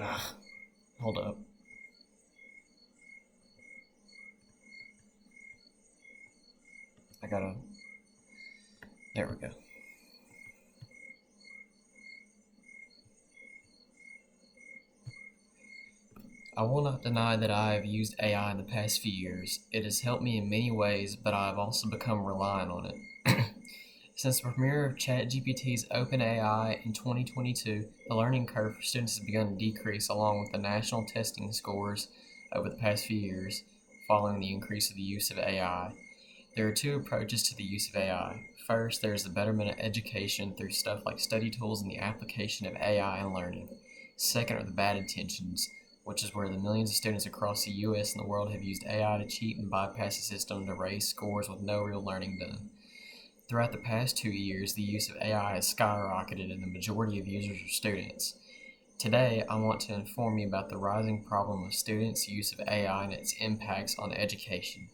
Ugh, hold up. I gotta. There we go. I will not deny that I have used AI in the past few years. It has helped me in many ways, but I have also become reliant on it. Since the premiere of ChatGPT's OpenAI in 2022, the learning curve for students has begun to decrease along with the national testing scores over the past few years following the increase of the use of AI. There are two approaches to the use of AI. First, there is the betterment of education through stuff like study tools and the application of AI in learning. Second are the bad intentions, which is where the millions of students across the US and the world have used AI to cheat and bypass the system to raise scores with no real learning done. Throughout the past 2 years, the use of AI has skyrocketed and the majority of users are students. Today, I want to inform you about the rising problem of students' use of AI and its impacts on education.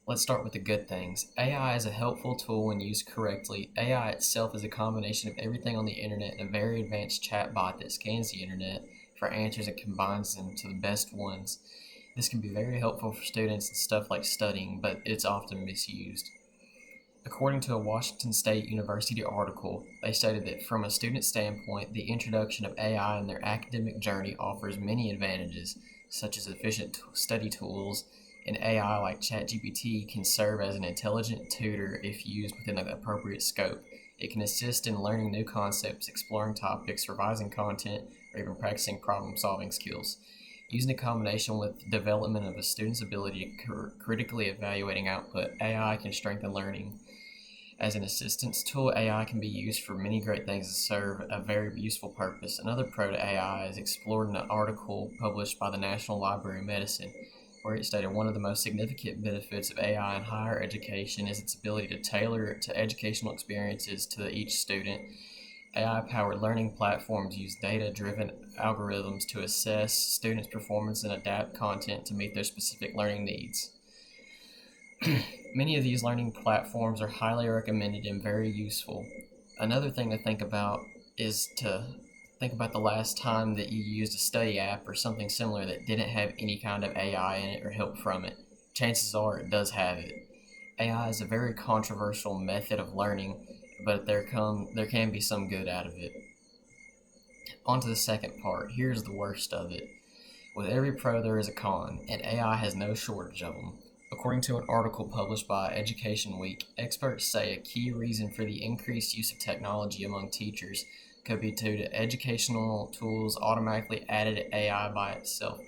Let's start with the good things. AI is a helpful tool when used correctly. AI itself is a combination of everything on the internet and a very advanced chatbot that scans the internet for answers and combines them to the best ones. This can be very helpful for students and stuff like studying, but it's often misused. According to a Washington State University article, they stated that from a student standpoint, the introduction of AI in their academic journey offers many advantages, such as efficient study tools, and AI like ChatGPT can serve as an intelligent tutor if used within the appropriate scope. It can assist in learning new concepts, exploring topics, revising content, or even practicing problem-solving skills. Using a combination with development of a student's ability to critically evaluating output, AI can strengthen learning. As an assistance tool, AI can be used for many great things and serve a very useful purpose. Another pro to AI is explored in an article published by the National Library of Medicine, where it stated one of the most significant benefits of AI in higher education is its ability to tailor it to educational experiences to each student. AI-powered learning platforms use data-driven algorithms to assess students' performance and adapt content to meet their specific learning needs. Many of these learning platforms are highly recommended and very useful. Another thing to think about is to think about the last time that you used a study app or something similar that didn't have any kind of AI in it or help from it. Chances are it does have it. AI is a very controversial method of learning, but there can be some good out of it. On to the second part. Here's the worst of it. With every pro, there is a con, and AI has no shortage of them. According to an article published by Education Week, experts say a key reason for the increased use of technology among teachers could be due to educational tools automatically added to AI by itself.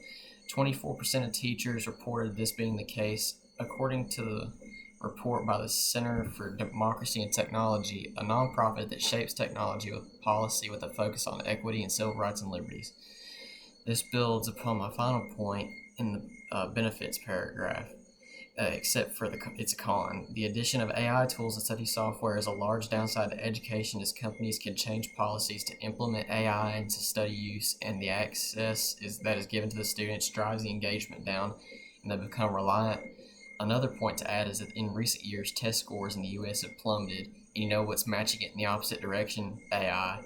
24% of teachers reported this being the case. According to the report by the Center for Democracy and Technology, a nonprofit that shapes technology with policy with a focus on equity and civil rights and liberties. This builds upon my final point in the benefits paragraph. Except for it's a con. The addition of AI tools and study software is a large downside to education as companies can change policies to implement AI into study use, and the access that is given to the students drives the engagement down, and they become reliant. Another point to add is that in recent years, test scores in the US have plummeted, and you know what's matching it in the opposite direction? AI.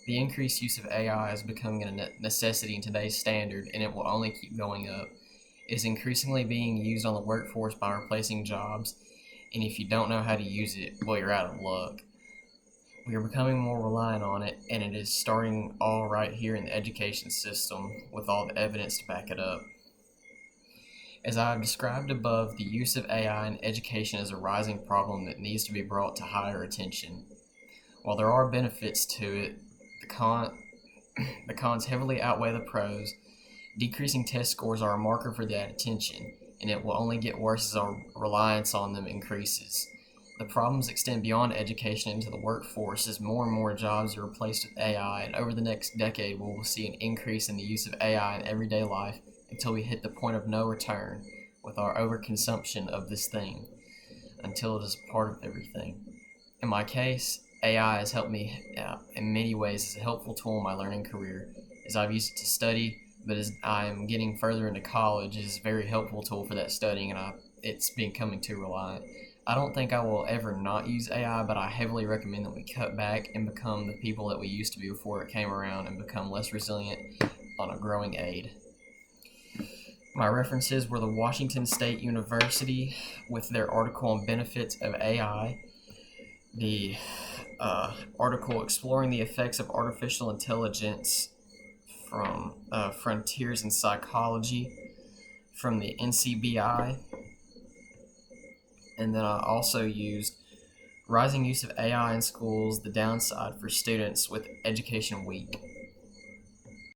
The increased use of AI is becoming a necessity in today's standard, and it will only keep going up. Is increasingly being used on the workforce by replacing jobs, and if you don't know how to use it, well, you're out of luck. We are becoming more reliant on it, and it is starting all right here in the education system with all the evidence to back it up. As I have described above, the use of AI in education is a rising problem that needs to be brought to higher attention. While there are benefits to it, the cons heavily outweigh the pros. Decreasing test scores are a marker for that attention, and it will only get worse as our reliance on them increases. The problems extend beyond education into the workforce as more and more jobs are replaced with AI, and over the next decade we will see an increase in the use of AI in everyday life until we hit the point of no return with our overconsumption of this thing, until it is a part of everything. In my case, AI has helped me in many ways as a helpful tool in my learning career, as I've used it to study, but as I am getting further into college, it is a very helpful tool for that studying, and it's becoming too reliant. I don't think I will ever not use AI, but I heavily recommend that we cut back and become the people that we used to be before it came around and become less resilient on a growing aid. My references were the Washington State University with their article on benefits of AI, the article exploring the effects of artificial intelligence from Frontiers in Psychology from the NCBI, and then I also used Rising Use of AI in Schools, the Downside for Students with Education Week.